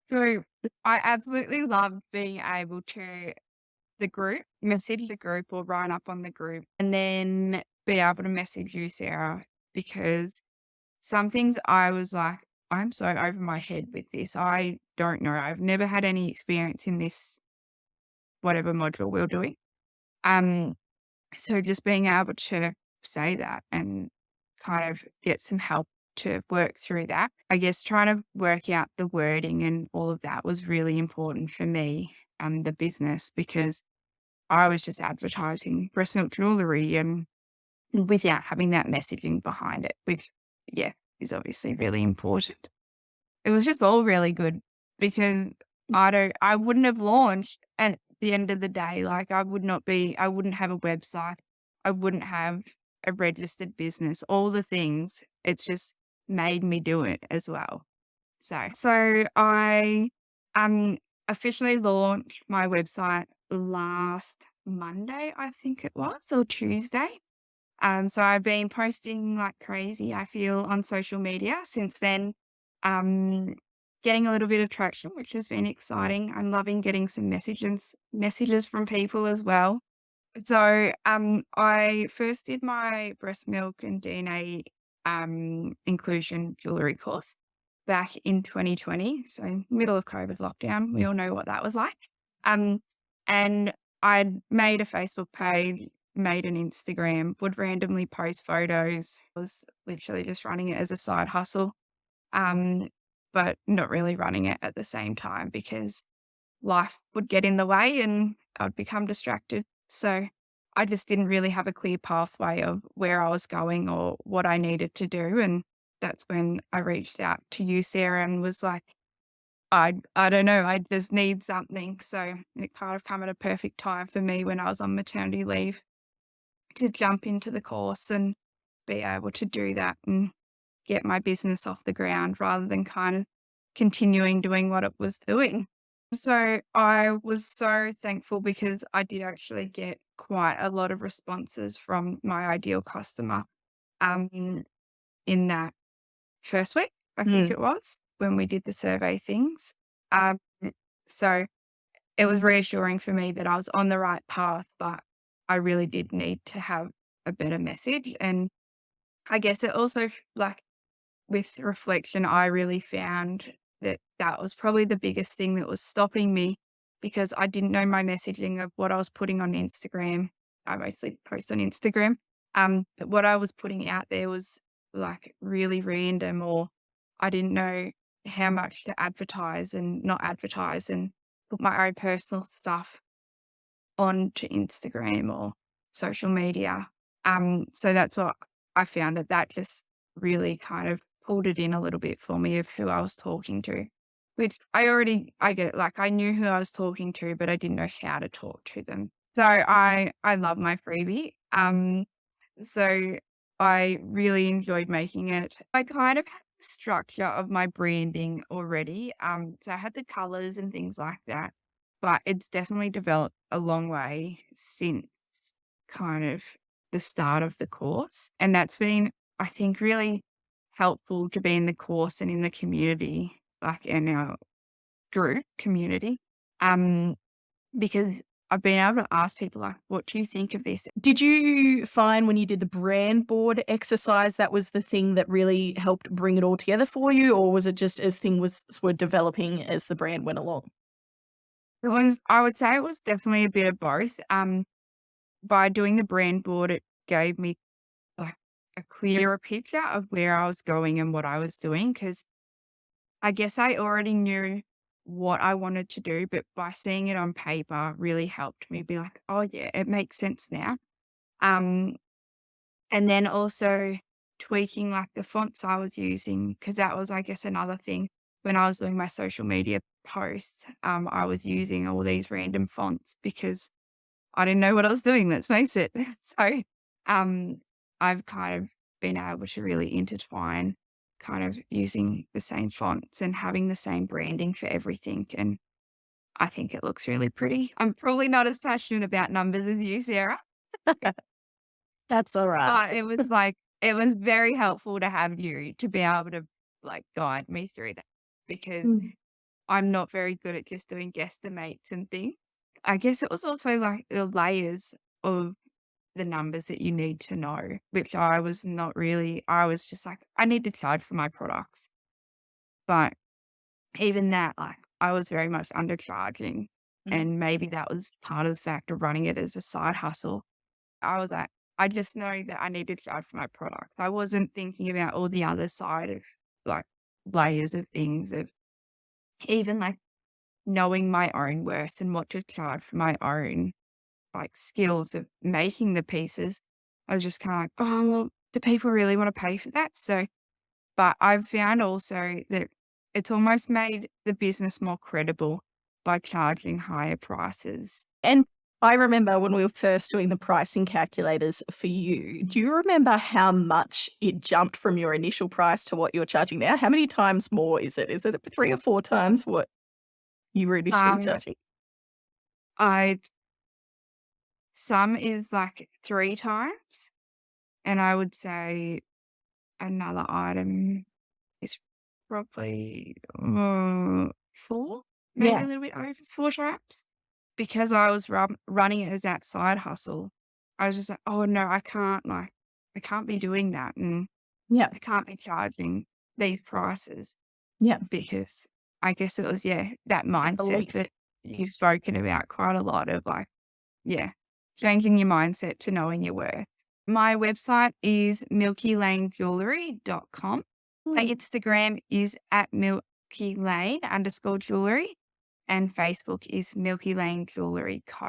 So I absolutely love being able to message the group or write up on the group and then be able to message you, Sarah, because some things I was like, I'm so over my head with this. I don't know. I've never had any experience in this, whatever module we're doing. Um, so just being able to say that and kind of get some help to work through that. I guess trying to work out the wording and all of that was really important for me and the business because I was just advertising breast milk jewellery and without having that messaging behind it, which, yeah, is obviously really important. It was just all really good because I wouldn't have launched at the end of the day, like, I wouldn't have a website, I wouldn't have a registered business, all the things. It's just made me do it as well. So I, um, officially launched my website last Monday, I think it was, or Tuesday. So I've been posting like crazy, I feel, on social media since then, um, getting a little bit of traction, which has been exciting. I'm loving getting some messages from people as well. So, I first did my breast milk and DNA, inclusion jewellery course back in 2020, so middle of COVID lockdown. We all know what that was like. Um, and I'd made a Facebook page, made an Instagram, would randomly post photos, was literally just running it as a side hustle, um, but not really running it at the same time because life would get in the way and I'd become distracted. So I just didn't really have a clear pathway of where I was going or what I needed to do. And that's when I reached out to you, Sarah, and was like, I don't know, I just need something. So it kind of come at a perfect time for me when I was on maternity leave to jump into the course and be able to do that and get my business off the ground rather than kind of continuing doing what it was doing. So I was so thankful because I did actually get quite a lot of responses from my ideal customer um, in that first week, I think Mm. it was, when we did the survey things. Um, so it was reassuring for me that I was on the right path, but I really did need to have a better message. And I guess it also, like, with reflection, I really found that that was probably the biggest thing that was stopping me because I didn't know my messaging of what I was putting on Instagram. I mostly post on Instagram. But what I was putting out there was like really random, or I didn't know how much to advertise and not advertise and put my own personal stuff onto Instagram or social media. So that's what I found that just really kind of pulled it in a little bit for me of who I was talking to, which I get, like, I knew who I was talking to, but I didn't know how to talk to them. So I love my freebie. So I really enjoyed making it. I kind of had the structure of my branding already. So I had the colors and things like that, but it's definitely developed a long way since kind of the start of the course. And that's been, I think, really helpful to be in the course and in the community, like in our group community. Um, because I've been able to ask people like, what do you think of this? Did you find when you did the brand board exercise that was the thing that really helped bring it all together for you, or was it just as things were developing as the brand went along? I would say it was definitely a bit of both. By doing the brand board, it gave me like a clearer picture of where I was going and what I was doing. Cause I guess I already knew what I wanted to do, but by seeing it on paper really helped me be like, oh yeah, it makes sense now. Um, and then also tweaking like the fonts I was using, because that was, I guess, another thing when I was doing my social media posts. I was using all these random fonts because I didn't know what I was doing, let's face it. So, um, I've kind of been able to really intertwine kind of using the same fonts and having the same branding for everything, and I think it looks really pretty. I'm probably not as passionate about numbers as you, Sarah, That's all right. but it was very helpful to have you to be able to, like, guide me through that because Mm. I'm not very good at just doing guesstimates and things. I guess it was also like the layers of the numbers that you need to know, which I was not really. I was just like, I need to charge for my products. But even that, like, I was very much undercharging. Mm. And maybe that was part of the fact of running it as a side hustle. I was like, I just know that I need to charge for my products. I wasn't thinking about all the other side of like layers of things, of even like knowing my own worth and what to charge for my own like skills of making the pieces. I was just kind of like, oh, well, do people really want to pay for that? So, but I've found also that it's almost made the business more credible by charging higher prices. And I remember when we were first doing the pricing calculators for you, do you remember how much it jumped from your initial price to what you're charging now? How many times more is it? Is it 3 or 4 times what you were initially Um, charging? I some is like 3 times, and I would say another item is probably, 4, maybe Yeah. a little bit over 4 times. Because I was running it as that side hustle, I was just like, "Oh, no, I can't be doing that, and Yeah. I can't be charging these prices," Yeah. because I guess it was, yeah, that mindset Belief. that you've spoken about quite a lot of, like, yeah, changing your mindset to knowing your worth. My website is milkylanejewellery.com. My Mm. Instagram is at milkylane_jewellery, and Facebook is Milky Lane Jewellery Co.